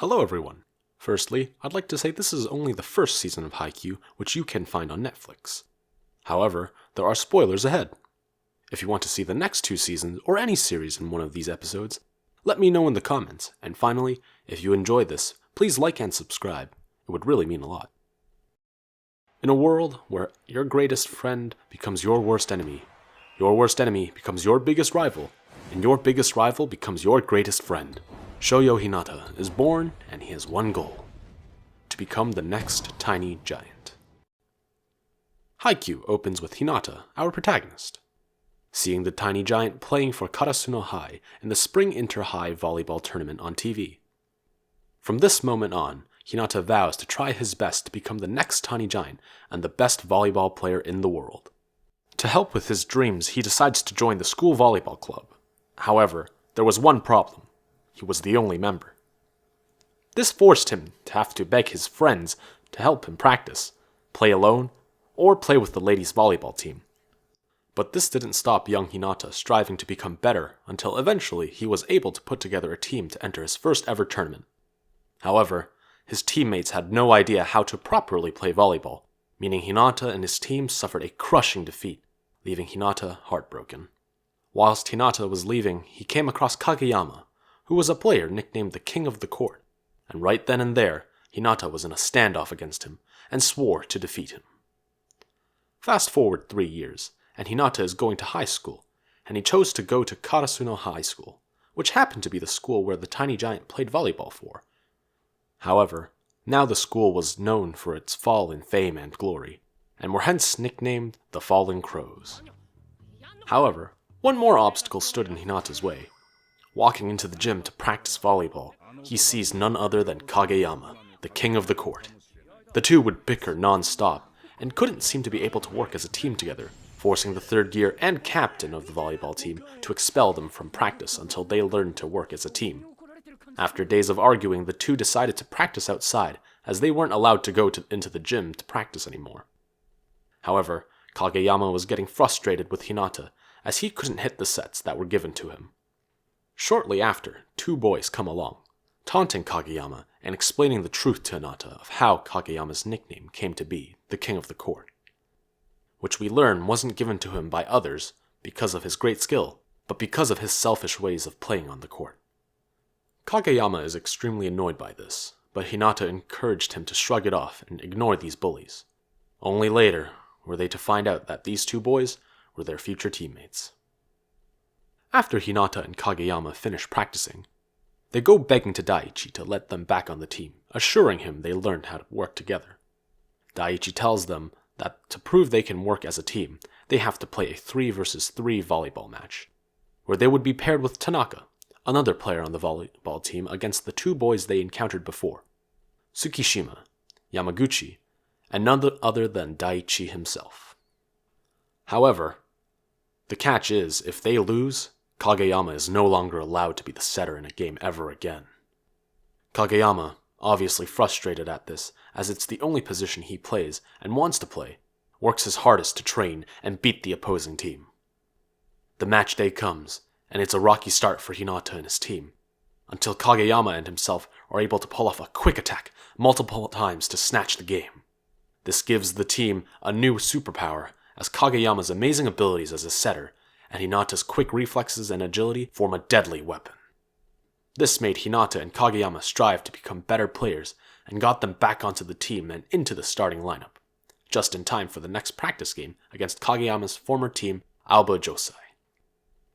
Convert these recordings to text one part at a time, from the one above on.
Hello everyone! Firstly, I'd like to say this is only the first season of Haikyuu, which you can find on Netflix. However, there are spoilers ahead. If you want to see the next 2 seasons, or any series in one of these episodes, let me know in the comments, and finally, if you enjoyed this, please like and subscribe. It would really mean a lot. In a world where your greatest friend becomes your worst enemy becomes your biggest rival, and your biggest rival becomes your greatest friend. Shoyo Hinata is born, and he has one goal: to become the next tiny giant. Haikyuu opens with Hinata, our protagonist, seeing the tiny giant playing for Karasuno High in the Spring Inter-High volleyball tournament on TV. From this moment on, Hinata vows to try his best to become the next tiny giant and the best volleyball player in the world. To help with his dreams, he decides to join the school volleyball club. However, there was one problem. He was the only member. This forced him to have to beg his friends to help him practice, play alone, or play with the ladies' volleyball team. But this didn't stop young Hinata striving to become better until eventually he was able to put together a team to enter his first ever tournament. However, his teammates had no idea how to properly play volleyball, meaning Hinata and his team suffered a crushing defeat, leaving Hinata heartbroken. Whilst Hinata was leaving, he came across Kageyama, who was a player nicknamed the King of the Court, and right then and there, Hinata was in a standoff against him, and swore to defeat him. Fast forward 3 years, and Hinata is going to high school, and he chose to go to Karasuno High School, which happened to be the school where the tiny giant played volleyball for. However, now the school was known for its fall in fame and glory, and were hence nicknamed the Fallen Crows. However, one more obstacle stood in Hinata's way. Walking into the gym to practice volleyball, he sees none other than Kageyama, the King of the Court. The two would bicker non-stop, and couldn't seem to be able to work as a team together, forcing the third year and captain of the volleyball team to expel them from practice until they learned to work as a team. After days of arguing, the two decided to practice outside, as they weren't allowed to go into the gym to practice anymore. However, Kageyama was getting frustrated with Hinata, as he couldn't hit the sets that were given to him. Shortly after, 2 boys come along, taunting Kageyama and explaining the truth to Hinata of how Kageyama's nickname came to be the King of the Court, which we learn wasn't given to him by others because of his great skill, but because of his selfish ways of playing on the court. Kageyama is extremely annoyed by this, but Hinata encouraged him to shrug it off and ignore these bullies. Only later were they to find out that these 2 boys were their future teammates. After Hinata and Kageyama finish practicing, they go begging to Daiichi to let them back on the team, assuring him they learned how to work together. Daiichi tells them that to prove they can work as a team, they have to play a 3 versus 3 volleyball match, where they would be paired with Tanaka, another player on the volleyball team, against the 2 boys they encountered before, Tsukishima, Yamaguchi, and none other than Daiichi himself. However, the catch is, if they lose, Kageyama is no longer allowed to be the setter in a game ever again. Kageyama, obviously frustrated at this, as it's the only position he plays and wants to play, works his hardest to train and beat the opposing team. The match day comes, and it's a rocky start for Hinata and his team, until Kageyama and himself are able to pull off a quick attack multiple times to snatch the game. This gives the team a new superpower, as Kageyama's amazing abilities as a setter and Hinata's quick reflexes and agility form a deadly weapon. This made Hinata and Kageyama strive to become better players and got them back onto the team and into the starting lineup, just in time for the next practice game against Kageyama's former team, Aoba Josai.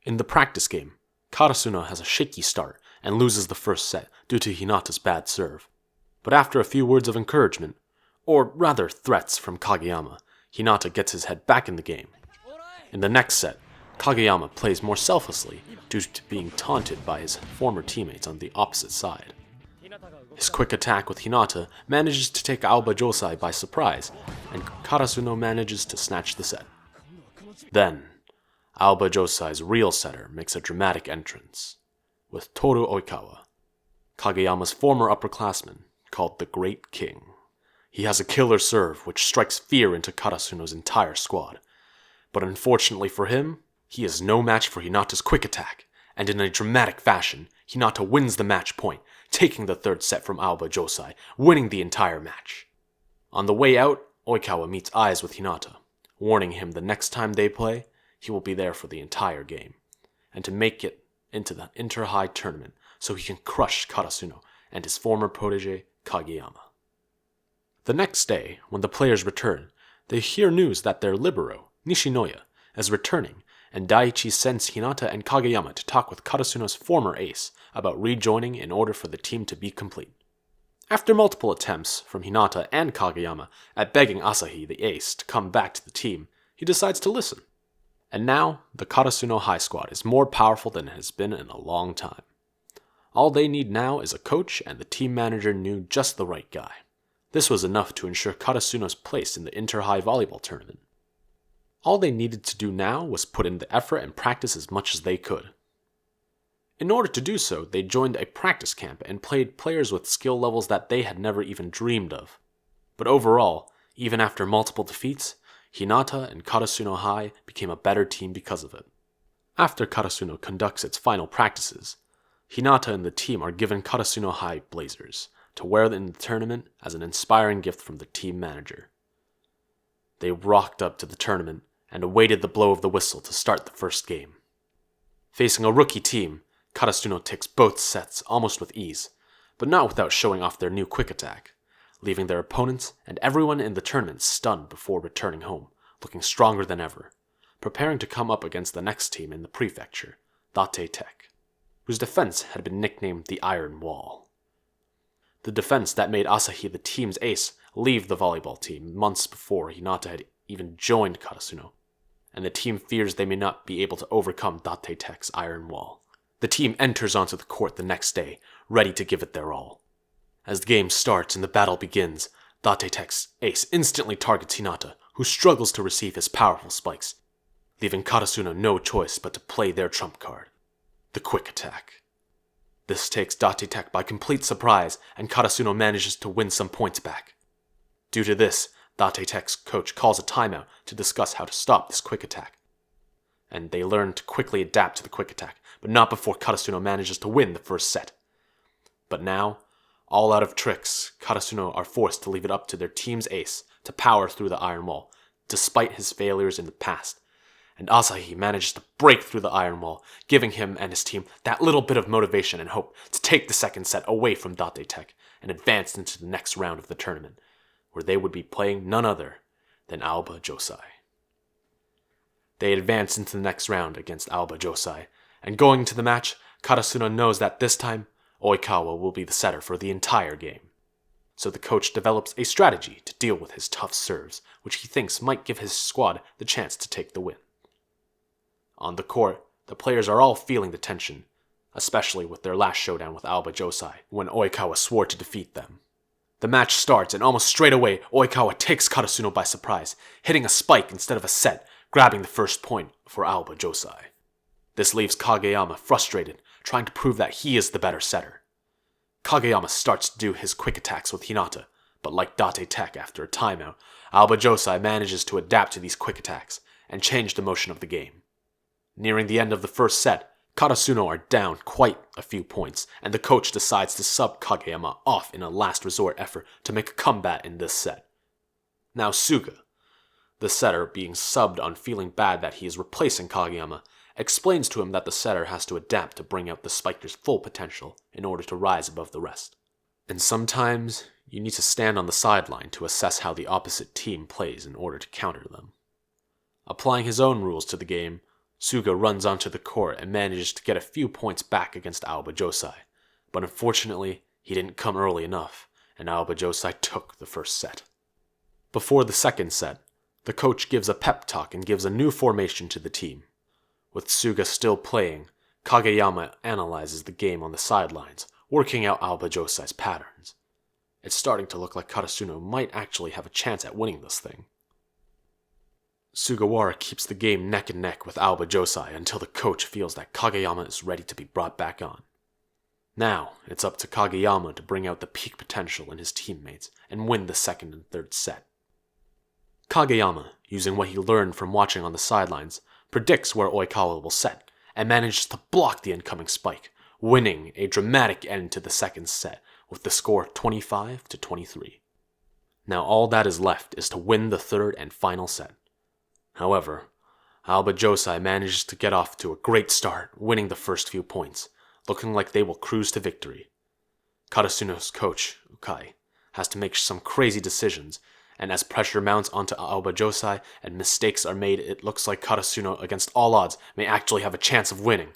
In the practice game, Karasuno has a shaky start and loses the first set due to Hinata's bad serve. But after a few words of encouragement, or rather threats from Kageyama, Hinata gets his head back in the game. In the next set, Kageyama plays more selflessly due to being taunted by his former teammates on the opposite side. His quick attack with Hinata manages to take Aoba Josai by surprise, and Karasuno manages to snatch the set. Then, Aoba Josai's real setter makes a dramatic entrance, with Toru Oikawa, Kageyama's former upperclassman, called the Great King. He has a killer serve which strikes fear into Karasuno's entire squad, but unfortunately for him, he is no match for Hinata's quick attack, and in a dramatic fashion, Hinata wins the match point, taking the third set from Aoba Josai, winning the entire match. On the way out, Oikawa meets eyes with Hinata, warning him the next time they play, he will be there for the entire game, and to make it into the Inter-High tournament so he can crush Karasuno and his former protege, Kageyama. The next day, when the players return, they hear news that their libero, Nishinoya, is returning, and Daiichi sends Hinata and Kageyama to talk with Karasuno's former ace about rejoining in order for the team to be complete. After multiple attempts from Hinata and Kageyama at begging Asahi, the ace, to come back to the team, he decides to listen. And now, the Karasuno High Squad is more powerful than it has been in a long time. All they need now is a coach, and the team manager knew just the right guy. This was enough to ensure Karasuno's place in the Inter-High volleyball tournament. All they needed to do now was put in the effort and practice as much as they could. In order to do so, they joined a practice camp and played players with skill levels that they had never even dreamed of. But overall, even after multiple defeats, Hinata and Karasuno High became a better team because of it. After Karasuno conducts its final practices, Hinata and the team are given Karasuno High blazers to wear in the tournament as an inspiring gift from the team manager. They rocked up to the tournament and awaited the blow of the whistle to start the first game. Facing a rookie team, Karasuno takes both sets almost with ease, but not without showing off their new quick attack, leaving their opponents and everyone in the tournament stunned before returning home, looking stronger than ever, preparing to come up against the next team in the prefecture, Date Tech, whose defense had been nicknamed the Iron Wall. The defense that made Asahi the team's ace leave the volleyball team months before Hinata had even joined Karasuno, and the team fears they may not be able to overcome Date Tech's Iron Wall. The team enters onto the court the next day, ready to give it their all. As the game starts and the battle begins, Date Tech's ace instantly targets Hinata, who struggles to receive his powerful spikes, leaving Karasuno no choice but to play their trump card, the quick attack. This takes Date Tech by complete surprise, and Karasuno manages to win some points back. Due to this, Date Tech's coach calls a timeout to discuss how to stop this quick attack, and they learn to quickly adapt to the quick attack, but not before Karasuno manages to win the first set. But now, all out of tricks, Karasuno are forced to leave it up to their team's ace to power through the Iron Wall, despite his failures in the past. And Asahi manages to break through the Iron Wall, giving him and his team that little bit of motivation and hope to take the second set away from Date Tech and advance into the next round of the tournament, where they would be playing none other than Aoba Josai. They advance into the next round against Aoba Josai, and going into the match, Karasuno knows that this time, Oikawa will be the setter for the entire game. So the coach develops a strategy to deal with his tough serves, which he thinks might give his squad the chance to take the win. On the court, the players are all feeling the tension, especially with their last showdown with Aoba Josai, when Oikawa swore to defeat them. The match starts, and almost straight away, Oikawa takes Karasuno by surprise, hitting a spike instead of a set, grabbing the first point for Aoba Josai. This leaves Kageyama frustrated, trying to prove that he is the better setter. Kageyama starts to do his quick attacks with Hinata, but like Date Tech after a timeout, Aoba Josai manages to adapt to these quick attacks and change the motion of the game. Nearing the end of the first set, Karasuno are down quite a few points, and the coach decides to sub Kageyama off in a last resort effort to make a comeback in this set. Now Suga, the setter being subbed on feeling bad that he is replacing Kageyama, explains to him that the setter has to adapt to bring out the spiker's full potential in order to rise above the rest. And sometimes, you need to stand on the sideline to assess how the opposite team plays in order to counter them. Applying his own rules to the game, Suga runs onto the court and manages to get a few points back against Aoba Josai, but unfortunately, he didn't come early enough, and Aoba Josai took the first set. Before the second set, the coach gives a pep talk and gives a new formation to the team. With Suga still playing, Kageyama analyzes the game on the sidelines, working out Aoba Josai's patterns. It's starting to look like Karasuno might actually have a chance at winning this thing. Sugawara keeps the game neck and neck with Aoba Josai until the coach feels that Kageyama is ready to be brought back on. Now, it's up to Kageyama to bring out the peak potential in his teammates and win the second and third set. Kageyama, using what he learned from watching on the sidelines, predicts where Oikawa will set, and manages to block the incoming spike, winning a dramatic end to the second set with the score 25-23. Now all that is left is to win the third and final set. However, Aoba Josai manages to get off to a great start, winning the first few points, looking like they will cruise to victory. Karasuno's coach, Ukai, has to make some crazy decisions, and as pressure mounts onto Aoba Josai and mistakes are made, it looks like Karasuno, against all odds, may actually have a chance of winning.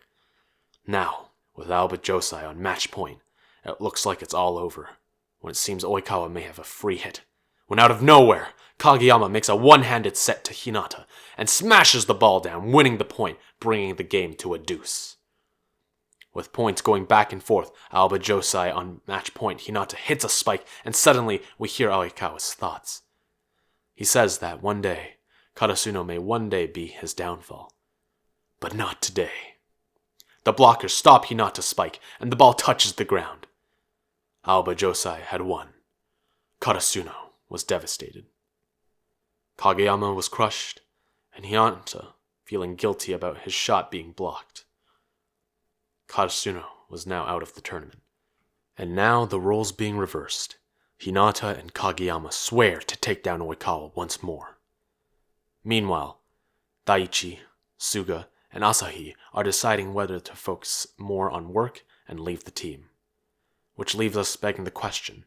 Now, with Aoba Josai on match point, it looks like it's all over, when it seems Oikawa may have a free hit. When out of nowhere, Kageyama makes a one-handed set to Hinata and smashes the ball down, winning the point, bringing the game to a deuce. With points going back and forth, Aoba Josai on match point, Hinata hits a spike, and suddenly we hear Oikawa's thoughts. He says that one day, Karasuno may one day be his downfall. But not today. The blockers stop Hinata's spike, and the ball touches the ground. Aoba Josai had won. Karasuno was devastated. Kageyama was crushed, and Hinata feeling guilty about his shot being blocked. Karasuno was now out of the tournament. And now the roles being reversed, Hinata and Kageyama swear to take down Oikawa once more. Meanwhile, Daichi, Suga, and Asahi are deciding whether to focus more on work and leave the team. Which leaves us begging the question,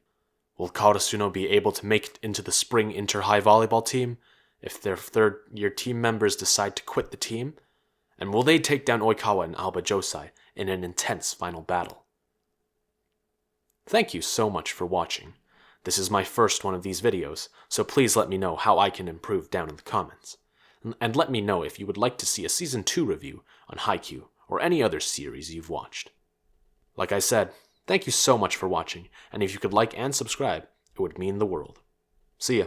will Karasuno be able to make it into the spring inter-high volleyball team if their third-year team members decide to quit the team? And will they take down Oikawa and Aoba Josai in an intense final battle? Thank you so much for watching. This is my first one of these videos, so please let me know how I can improve down in the comments. And let me know if you would like to see a Season 2 review on Haikyuu or any other series you've watched. Like I said, thank you so much for watching, and if you could like and subscribe, it would mean the world. See ya.